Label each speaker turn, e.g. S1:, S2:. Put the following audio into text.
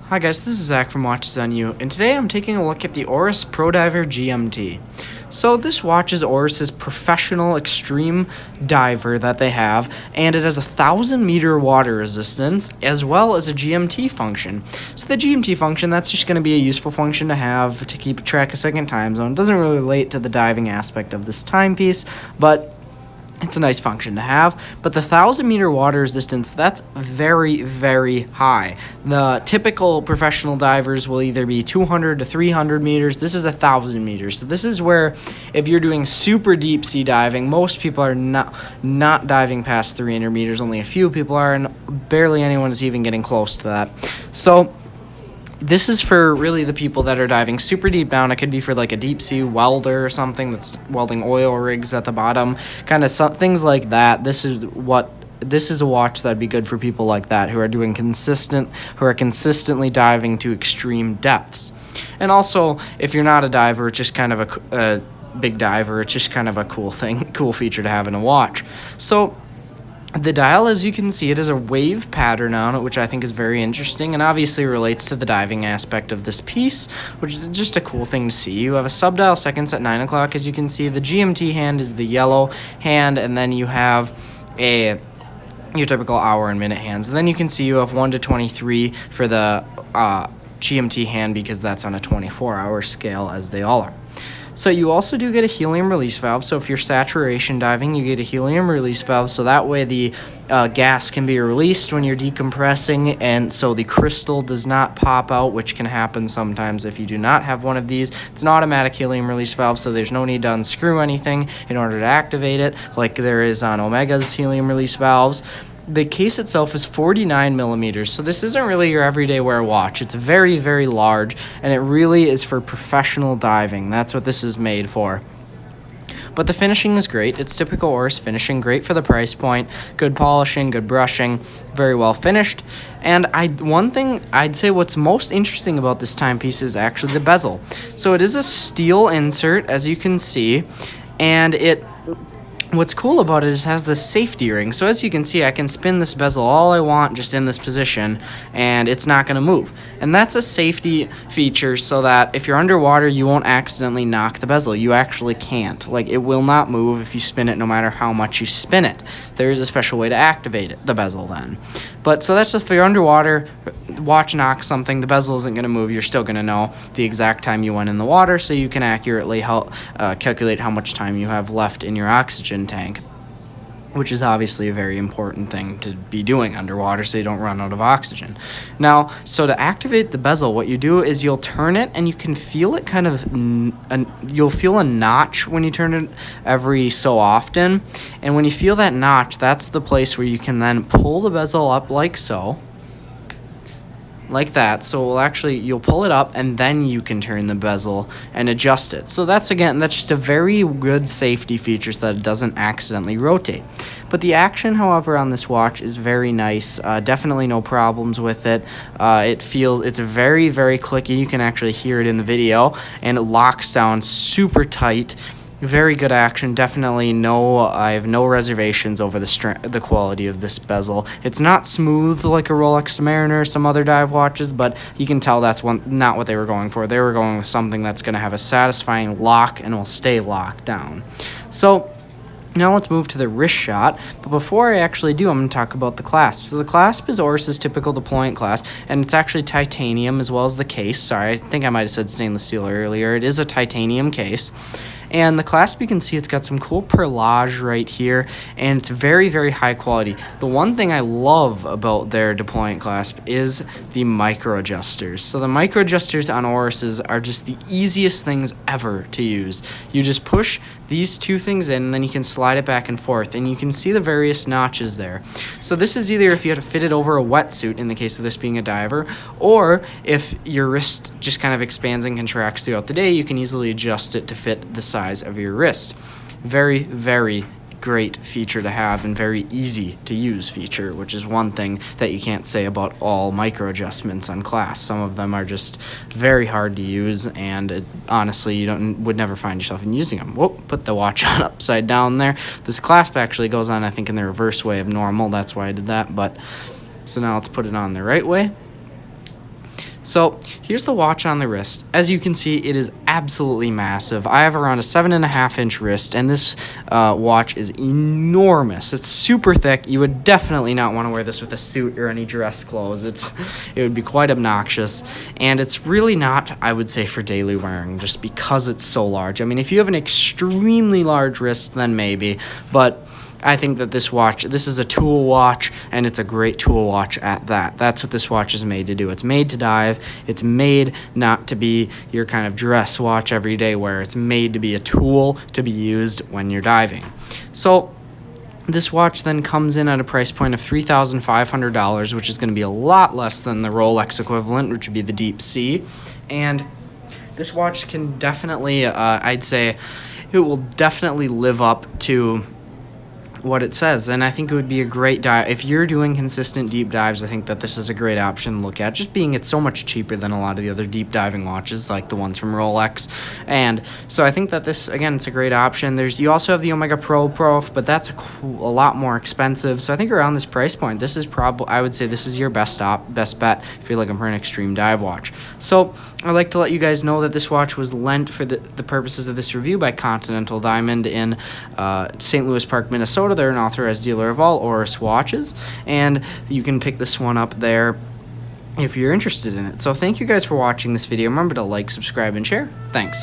S1: Hi guys, this is Zach from Watches on You, and today I'm taking a look at the Oris ProDiver GMT. So this watch is Oris's professional extreme diver that they have, and it has a 1,000-meter water resistance as well as a GMT function. So the GMT function, that's just going to be a useful function to have to keep track of second time zone. It doesn't really relate to the diving aspect of this timepiece, but it's a nice function to have. But the 1,000-meter water resistance, that's very, very high. The typical professional divers will either be 200 to 300 meters. This is 1,000 meters. So this is where, if you're doing super deep sea diving, most people are not diving past 300 meters. Only a few people are, and barely anyone is even getting close to that. So this is for really the people that are diving super deep down. It could be for like a deep sea welder or something that's welding oil rigs at the bottom, kind of things like that. This is a watch that'd be good for people like that who are consistently diving to extreme depths. And also, if you're not a diver, it's just kind of a big diver. It's just kind of a cool feature to have in a watch. So the dial, as you can see, it has a wave pattern on it, which I think is very interesting and obviously relates to the diving aspect of this piece, which is just a cool thing to see. You have a sub-dial seconds at 9 o'clock, as you can see. The GMT hand is the yellow hand, and then you have your typical hour and minute hands. And then you can see you have 1 to 23 for the GMT hand, because that's on a 24-hour scale, as they all are. So you also do get a helium release valve. So if you're saturation diving, you get a helium release valve, so that way the gas can be released when you're decompressing, and so the crystal does not pop out, which can happen sometimes if you do not have one of these. It's an automatic helium release valve, so there's no need to unscrew anything in order to activate it, like there is on Omega's helium release valves. The case itself is 49 millimeters, so this isn't really your everyday wear watch. It's very, very large, and it really is for professional diving. That's what this is made for. But the finishing is great. It's typical Oris finishing, great for the price point, good polishing, good brushing, very well finished. And one thing I'd say what's most interesting about this timepiece is actually the bezel. So it is a steel insert, as you can see, and what's cool about it is it has this safety ring. So as you can see, I can spin this bezel all I want just in this position, and it's not going to move. And that's a safety feature, so that if you're underwater, you won't accidentally knock the bezel. You actually can't. Like, it will not move if you spin it, no matter how much you spin it. There is a special way to activate it, the bezel then. But so that's just if you're underwater, watch knocks something, the bezel isn't going to move. You're still going to know the exact time you went in the water, so you can accurately calculate how much time you have left in your oxygen tank, which is obviously a very important thing to be doing underwater, so you don't run out of oxygen. Now, so to activate the bezel, what you do is you'll turn it, and you can feel it kind of, you'll feel a notch when you turn it every so often. And when you feel that notch, that's the place where you can then pull the bezel up like so. Like that. So you'll pull it up, and then you can turn the bezel and adjust it. So that's just a very good safety feature, so that it doesn't accidentally rotate. But the action, however, on this watch is very nice. Definitely no problems with it. It's very, very clicky. You can actually hear it in the video, and it locks down super tight. Very good action. Definitely I have no reservations over the quality of this bezel. It's not smooth like a Rolex Submariner or some other dive watches, but you can tell that's not what they were going for. They were going with something that's going to have a satisfying lock and will stay locked down. So now let's move to the wrist shot, but before I actually do, I'm going to talk about the clasp. So the clasp is Oris's typical deployant clasp, and it's actually titanium as well as the case. Sorry, I think I might have said stainless steel earlier. It is a titanium case. And the clasp, you can see it's got some cool perlage right here, and it's very, very high quality. The one thing I love about their deployant clasp is the micro adjusters. So the micro adjusters on Oris's are just the easiest things ever to use. You just push these two things in, and then you can slide it back and forth, and you can see the various notches there. So this is either if you have to fit it over a wetsuit, in the case of this being a diver, or if your wrist just kind of expands and contracts throughout the day, you can easily adjust it to fit the size of your wrist. Very, very great feature to have, and very easy to use feature, which is one thing that you can't say about all micro adjustments on Clasp. Some of them are just very hard to use, and honestly, you would never find yourself in using them. Whoop, put the watch on upside down there. This clasp actually goes on, I think, in the reverse way of normal. That's why I did that. But so now let's put it on the right way. So here's the watch on the wrist. As you can see, it is absolutely massive. I have around a 7.5-inch wrist, and this watch is enormous. It's super thick. You would definitely not want to wear this with a suit or any dress clothes. It would be quite obnoxious, and it's really not, I would say, for daily wearing, just because it's so large. I mean, if you have an extremely large wrist, then maybe, but I think that this is a tool watch, and it's a great tool watch at that. That's what this watch is made to do. It's made to dive. It's made not to be your kind of dress watch everyday wear. It's made to be a tool to be used when you're diving. So this watch then comes in at a price point of $3,500, which is going to be a lot less than the Rolex equivalent, which would be the Deep Sea. And this watch can definitely, I'd say, it will definitely live up to what it says, and I think it would be a great dive. If you're doing consistent deep dives, I think that this is a great option to look at, just being it's so much cheaper than a lot of the other deep diving watches, like the ones from Rolex. And so I think that this, again, it's a great option. You also have the Omega Pro, but that's a lot more expensive. So I think around this price point, this is probably, I would say this is your best bet if you're looking for an extreme dive watch. So I'd like to let you guys know that this watch was lent for the purposes of this review by Continental Diamond in St. Louis Park, Minnesota. They're an authorized dealer of all Oris watches, and you can pick this one up there if you're interested in it. So thank you guys for watching this video. Remember to like, subscribe, and share. Thanks.